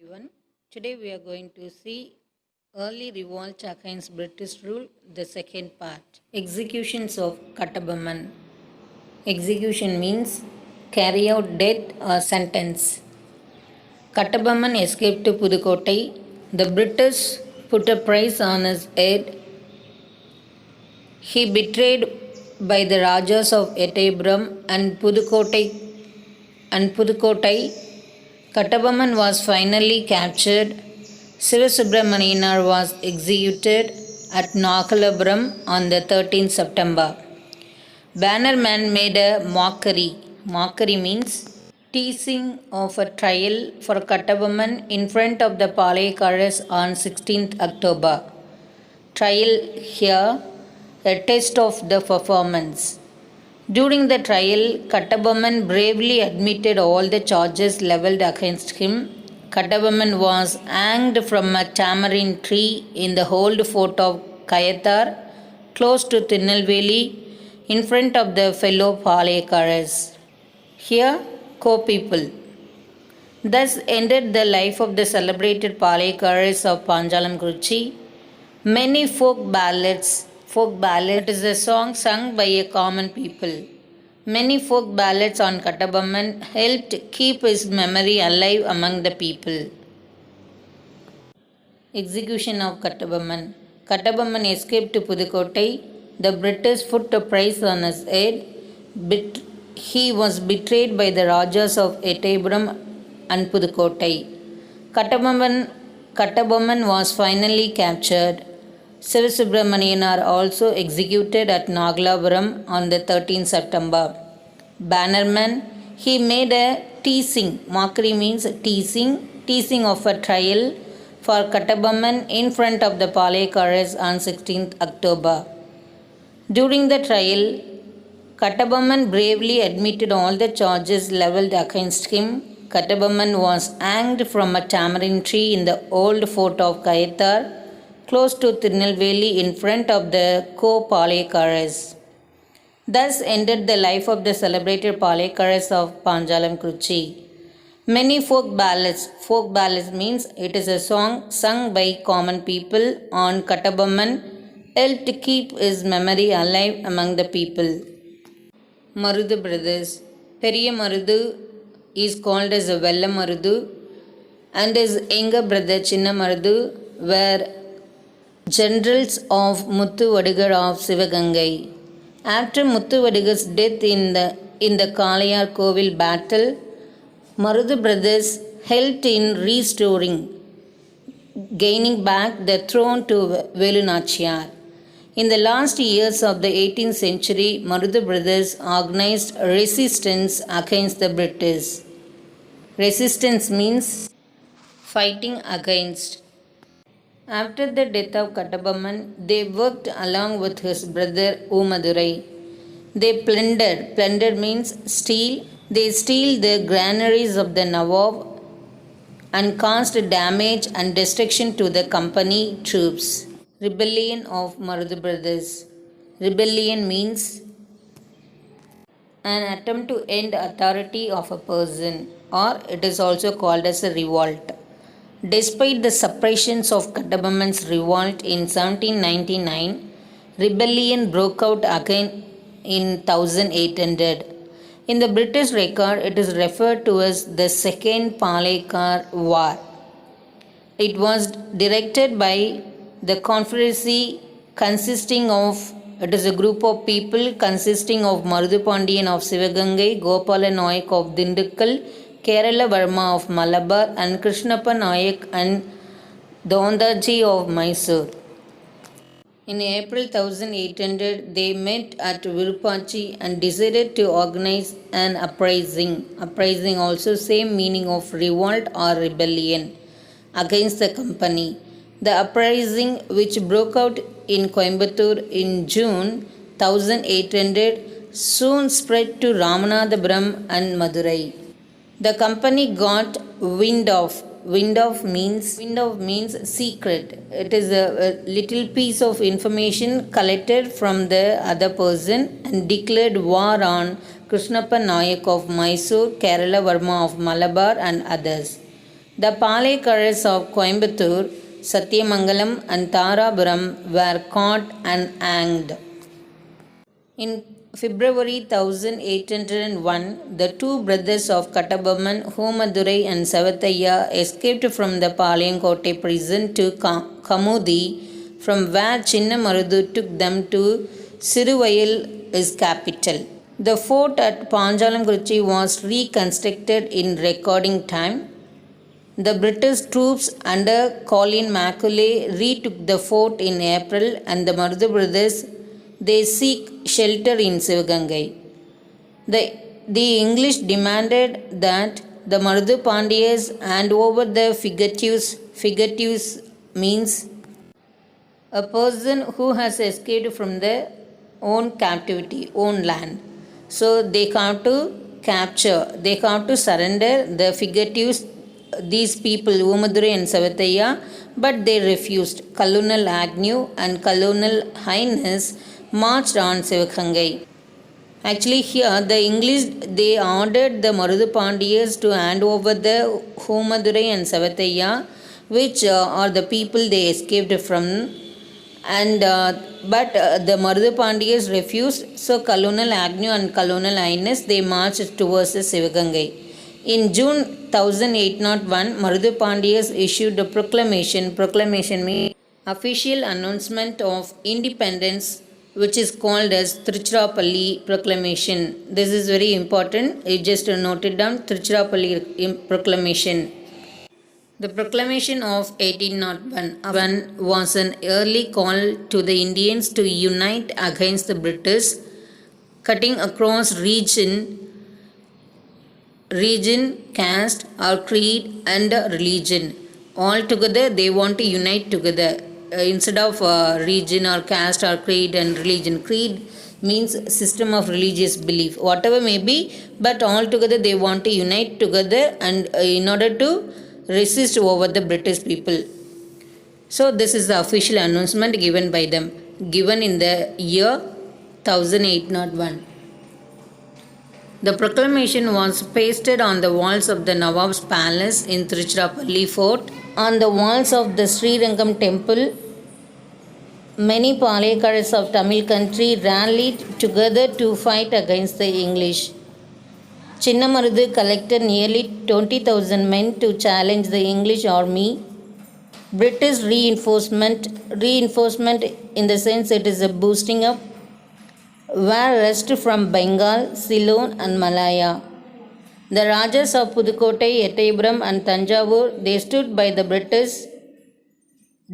Everyone. Today we are going to see early revolt against British rule, the second part. Executions of Kattabamman. Execution means carry out death or sentence. Kattabamman escaped to Pudukkottai. The British put a price on his head. He betrayed by the Rajas of Ettayapuram and Pudukkottai. Kattabamman was finally captured. Sivasubramanianar was executed at Nakalapuram on the 13th September. Bannerman made a mockery. Mockery means teasing of a trial for Kattabamman in front of the Palayakaras on 16th October. Trial here, a test of the performance. During the trial, Kattabamman bravely admitted all the charges levelled against him. Kattabamman was hanged from a tamarind tree in the old fort of Kayathar, close to Tirunelveli, in front of the fellow Palayakaras. Here, co-people. Thus ended the life of the celebrated Palayakaras of Panjalam-Kuruchi. Many folk ballads. Folk ballad is a song sung by a common people. Many folk ballads on Kattabamman helped keep his memory alive among the people. Execution of Kattabamman. Kattabamman escaped to Pudukkottai. The British put a price on his head. He was betrayed by the Rajas of Ettayapuram and Pudukkottai. Kattabamman was finally captured. Sivasubramanianar also executed at Nagalapuram on the 13th September. Bannerman, he made a teasing, mockery means teasing of a trial for Kattabamman in front of the Palayakaras on 16th October. During the trial, Kattabamman bravely admitted all the charges levelled against him. Kattabamman was hanged from a tamarind tree in the old fort of Kayathar, close to Tirunelveli in front of the co-Palayakaras. Thus ended the life of the celebrated Palayakaras of Panjalam-Kuruchi. Many folk ballads means it is a song sung by common people on Kattabamman, helped keep his memory alive among the people. Marudu brothers. Periya Marudu is called as a Vella Marudu, and his younger brother Chinna Marudu were generals of Muthu Vadigar of Sivagangai. After Muthu Vadigar's death in the Kalayar Kovil battle, Marudu brothers helped in gaining back the throne to Velu Nachiyar. In the last years of the 18th century, Marudu brothers organized resistance against the British. Resistance means fighting against. After the death of Kattabamman, they worked along with his brother Umadurai. They plundered. Plundered means steal. They steal the granaries of the Nawab and caused damage and destruction to the company troops. Rebellion of Marudu brothers. Rebellion means an attempt to end authority of a person, or it is also called as a revolt. Despite the suppressions of Kattabamman's revolt in 1799, rebellion broke out again in 1800. In the British record, it is referred to as the Second Palayakar War. It was directed by the Confederacy it is a group of people consisting of Marudu Pandian of Sivagangai, Gopala Nayak of Dindukkal, Kerala Varma of Malabar, and Krishnappa Nayak and Dondaji of Mysore. In April 1800, they met at Virupachi and decided to organize an uprising. Uprising also same meaning of revolt or rebellion against the company. The uprising, which broke out in Coimbatore in June 1800, soon spread to Ramanathapuram and Madurai. The company got wind of means secret. It is a little piece of information collected from the other person and declared war on Krishnappa Nayak of Mysore, Kerala Varma of Malabar and others. The Palekaras of Coimbatore, Satyamangalam and Tarapuram were caught and hanged. In February 1801, the two brothers of Kattabomman, Homadurai and Savathaiya, escaped from the Palayamkottai prison to Kamudi, from where Chinnamarudhu took them to Siruvayil, his capital. The fort at Panjalamkuruchi was reconstructed in recording time. The British troops under Colin Macaulay retook the fort in April, and the Marudhu brothers they seek shelter in Sivagangai. The English demanded that the Marudhu Pandyas hand over the fugitives. Fugitives means a person who has escaped from their own captivity, own land. So they come to capture, they come to surrender the fugitives, these people, Homadurai and Savathaiya, but they refused. Colonel Agnew and Colonel Highness marched on Sivagangai. Actually, here the English they ordered the Marudhu Pandyas to hand over the Homadurai and Savathaiya, which are the people they escaped from, and but the Marudhu Pandyas refused. So Colonel Agnew and Colonel Highness they marched towards the Sivagangai. In June 1801, Marudhu Pandyas issued a proclamation. Proclamation means official announcement of independence, which is called as Tiruchirappalli Proclamation. This is very important. You just note it down. Tiruchirappalli Proclamation. The proclamation of 1801 was an early call to the Indians to unite against the British, cutting across region, caste or creed and religion. All together they want to unite together. Instead of region or caste or creed and religion. Creed means system of religious belief, whatever may be, but all together they want to unite together and in order to resist over the British people. So this is the official announcement given by them, given in the year 1801. The proclamation was pasted on the walls of the Nawab's palace in Tiruchirappalli fort. On the walls of the Srirangam temple, many Palekaras of Tamil country rallied together to fight against the English. Chinnamarudhu collected nearly 20,000 men to challenge the English army. British reinforcement in the sense it is a boosting up, were rushed from Bengal, Ceylon and Malaya. The Rajas of Pudukottai, Ettayapuram and Tanjavur, they stood by the British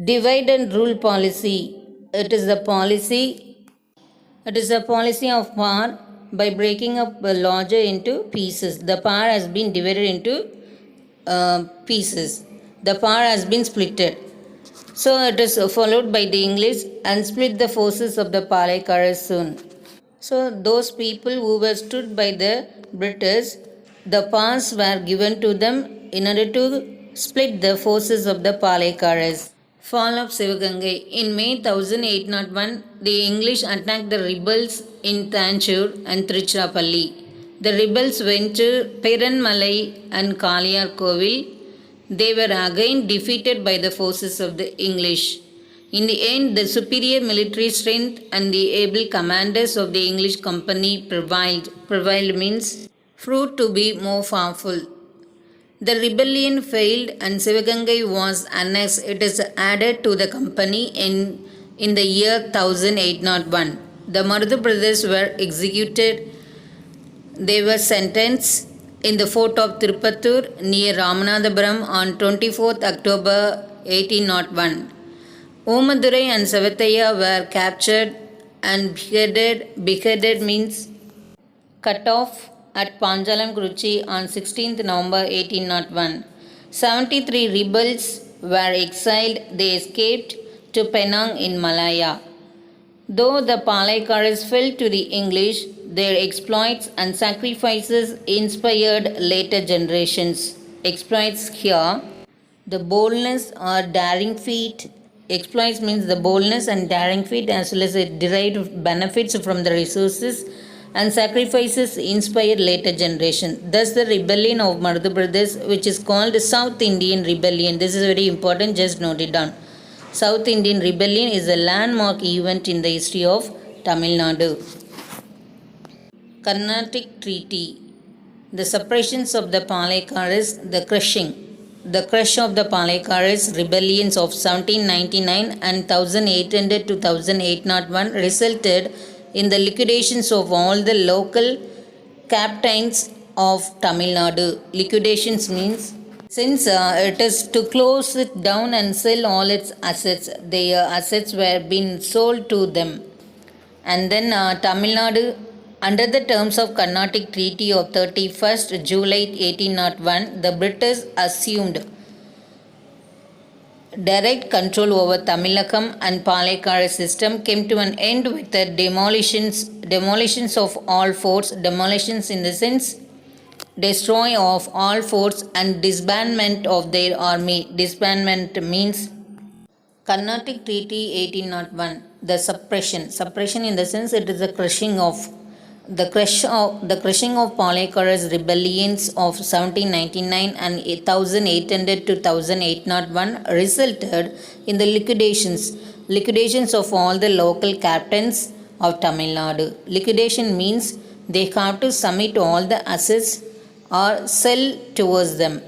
divide and rule policy. It is the policy of power by breaking up a lodger into pieces. The power has been divided into pieces. The power has been splitted. So it is followed by the English and split the forces of the Palekaras soon. So those people who were stood by the British, the powers were given to them in order to split the forces of the Palekaras. Fall of Sivagangai. In May 1801, the English attacked the rebels in Tanjore and Tiruchirappalli. The rebels went to Peranmalai and Kaliyar Kovil. They were again defeated by the forces of the English. In the end, the superior military strength and the able commanders of the English company prevailed. Prevailed means proved to be more powerful. The rebellion failed and Sivagangai was annexed. It is added to the company in the year 1801. The Marudhu brothers were executed. They were sentenced in the fort of Tirupattur near Ramanathapuram on 24th October 1801. Homadurai and Savathaiya were captured and beheaded. Beheaded means cut off at Panjalamkuruchi on 16th November 1801. 73 rebels were exiled. They escaped to Penang in Malaya. Though the Palekaras fell to the English, their exploits and sacrifices inspired later generations. Exploits here, the boldness or daring feat. Exploits means the boldness and daring feat as well as it derived benefits from the resources and sacrifices inspired later generation. Thus, the rebellion of Madhu brothers, which is called South Indian Rebellion, this is very important, just note it down. South Indian Rebellion is a landmark event in the history of Tamil Nadu. Carnatic Treaty. The suppressions of the Palekaras, the crush of the Palekaras rebellions of 1799 and 1800 to 1801 resulted in the liquidations of all the local captains of Tamil Nadu. Liquidations means since it is to close it down and sell all its assets, their assets were being sold to them. And then Tamil Nadu, under the terms of Carnatic Treaty of 31st July 1801, the British assumed direct control over Tamilakam and Palakkad system, came to an end with the demolitions of all forts, demolitions in the sense destroy of all forts and disbandment of their army. Disbandment means Carnatic Treaty 1801, the suppression in the sense it is a crushing of Palakkad's rebellions of 1799 and 1800 to 1801 resulted in the liquidations of all the local captains of Tamil Nadu. Liquidation means they have to submit all the assets or sell towards them.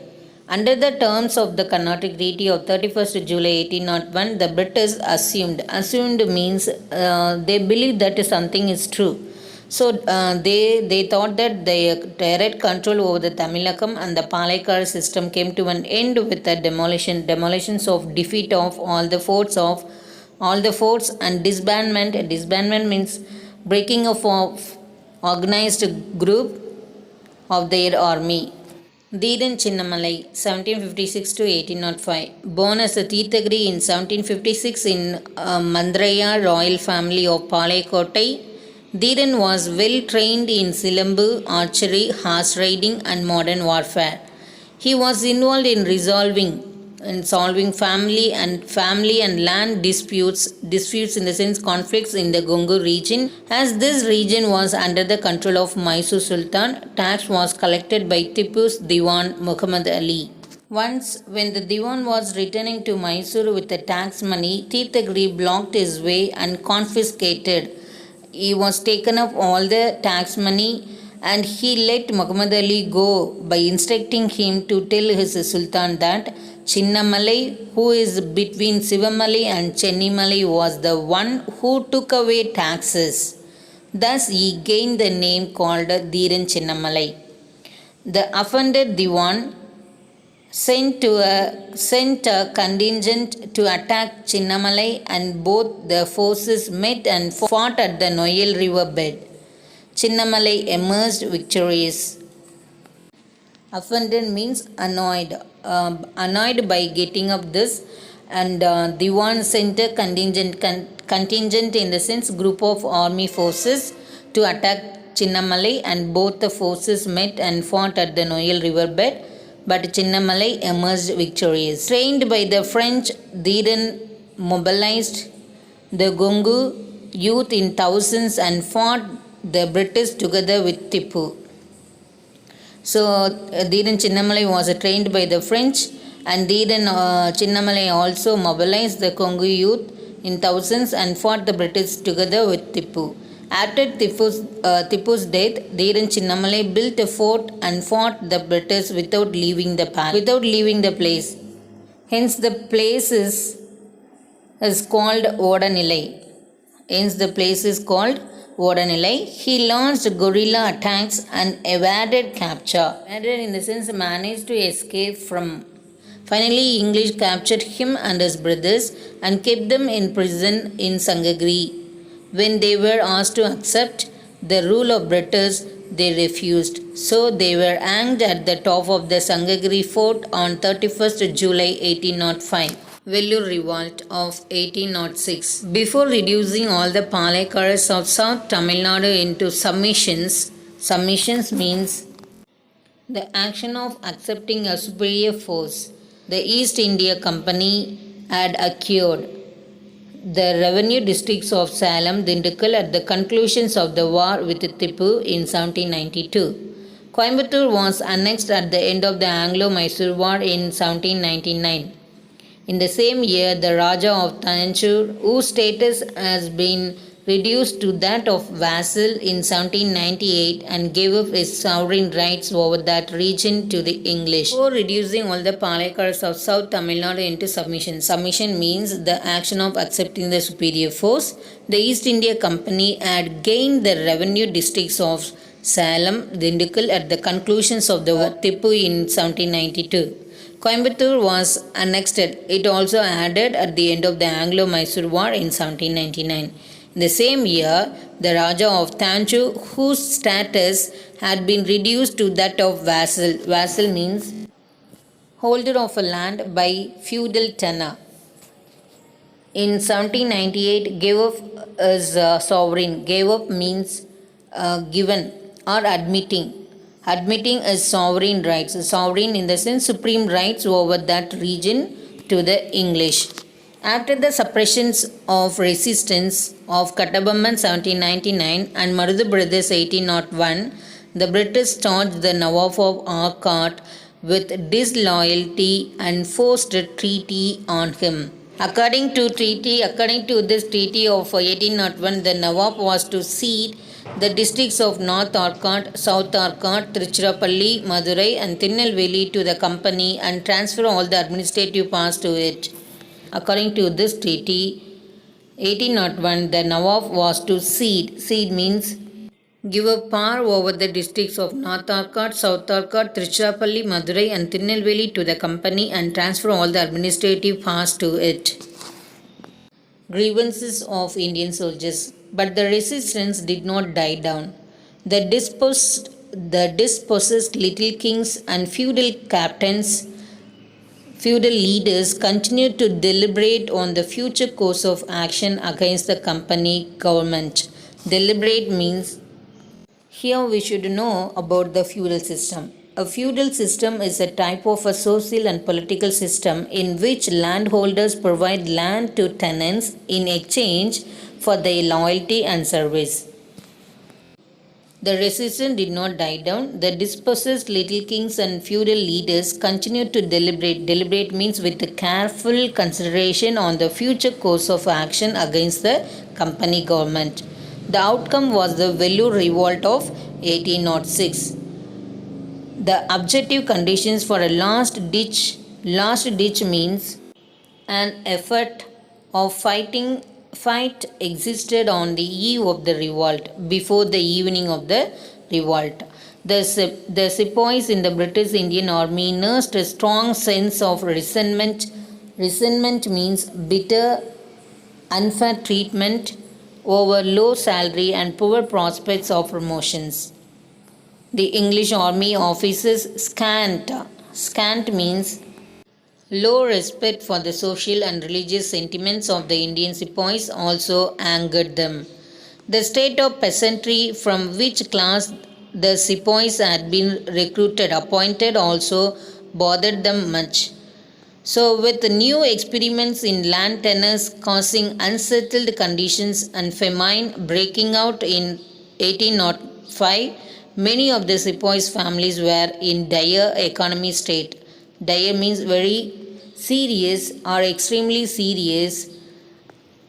Under the terms of the Carnatic Treaty of 31st July 1801, the British assumed means they believe that something is true. So they thought that the direct control over the Tamilakam and the Palakkad system came to an end with the demolitions of defeat of all the forts and disbandment. Disbandment means breaking of organized group of their army. Dhiran Chinnamalai, 1756 to 1805. Born as a Tirthagiri in 1756 in Mandraya royal family of Palakkottai, Dhiran was well trained in Silambu, archery, horse riding and modern warfare. He was involved in solving family and land disputes in the sense conflicts in the Gongur region. As this region was under the control of Mysore Sultan, tax was collected by Tipu's Diwan Muhammad Ali. Once, when the Diwan was returning to Mysore with the tax money, Tirthagiri blocked his way and confiscated. He was taken up all the tax money and he let Muhammad Ali go by instructing him to tell his Sultan that Chinnamalai, who is between Sivamalai and Chennimalai, was the one who took away taxes. Thus he gained the name called Dhiran Chinnamalai. The offended Diwan sent a contingent to attack Chinnamalai and both the forces met and fought at the Noyal river bed. Chinnamalai emerged victorious. Offended means annoyed by getting up this, and Diwan sent a contingent in the sense group of army forces to attack Chinnamalai and both the forces met and fought at the Noyal river bed. But Chinnamalai emerged victorious. Trained by the French, Dhiran mobilized the Gongu youth in thousands and fought the British together with Tipu. So Dhiran Chinnamalai was trained by the French, and Dhiran Chinnamalai also mobilized the Gongu youth in thousands and fought the British together with Tipu. After Tipu's death, Dhiran Chinnamalai built a fort and fought the British without leaving the place. Hence the place is called Odanilai. He launched guerrilla attacks and evaded capture. Evaded in the sense managed to escape from. Finally, English captured him and his brothers and kept them in prison in Sangagiri. When they were asked to accept the rule of British, they refused. So they were hanged at the top of the Sangagiri fort on 31st July 1805. Vellore Revolt of 1806. Before reducing all the Palakkads of South Tamil Nadu into submissions means the action of accepting a superior force the East India Company had acquired. the revenue districts of Salem, Dindigul at the conclusions of the war with Tipu in 1792. Coimbatore was annexed at the end of the Anglo-Mysore War in 1799. In the same year, the Raja of Tanjore, whose status has been reduced to that of vassal in 1798 and gave up his sovereign rights over that region to the English. Before reducing all the Palakkars of South Tamil Nadu into submission. Submission means the action of accepting the superior force. The East India Company had gained the revenue districts of Salem, Dindigul at the conclusions of the war Tipu in 1792. Coimbatore was annexed. It also added at the end of the Anglo-Mysore War in 1799. In the same year, the Raja of Tanjore, whose status had been reduced to that of vassal. Vassal means holder of a land by feudal tenure. In 1798, gave up as sovereign. Gave up means given or admitting. Admitting as sovereign rights. Sovereign in the sense supreme rights over that region to the English. After the suppressions of resistance of Kattabomman 1799 and Marudha Brothers 1801, the British charged the Nawab of Arcot with disloyalty and forced a treaty on him. According to this treaty of 1801, the Nawab was to cede the districts of North Arcot, South Arcot, Tiruchirappalli, Madurai and Tirunelveli to the company and transfer all the administrative powers to it. According to this treaty, 1801, the Nawab was to cede. Cede means give up power over the districts of North Arcot, South Arcot, Tiruchirappalli, Madurai and Tirunelveli to the company and transfer all the administrative powers to it. Grievances of Indian soldiers. But the resistance did not die down. The dispossessed little kings and feudal captains, feudal leaders continued to deliberate on the future course of action against the company government. Deliberate means here we should know about the feudal system. A feudal system is a type of a social and political system in which landholders provide land to tenants in exchange for their loyalty and service. The resistance did not die down. The dispossessed little kings and feudal leaders continued to deliberate. Deliberate means with careful consideration on the future course of action against the company government. The outcome was the Vellore Revolt of 1806. The objective conditions for a last ditch means an effort of fight existed on the eve of the revolt, before the evening of the revolt. The sepoys in the British Indian Army nursed a strong sense of resentment. Resentment means bitter, unfair treatment over low salary and poor prospects of promotions. The English army officers scant means low respect for the social and religious sentiments of the Indian sepoys also angered them. The state of peasantry from which class the sepoys had been recruited, appointed also bothered them much. So with new experiments in land tenures causing unsettled conditions and famine breaking out in 1805, many of the sepoys' families were in dire economic state. Dire means very serious or extremely serious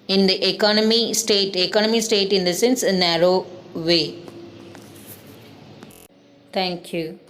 in the economy state in the sense a narrow way. Thank you.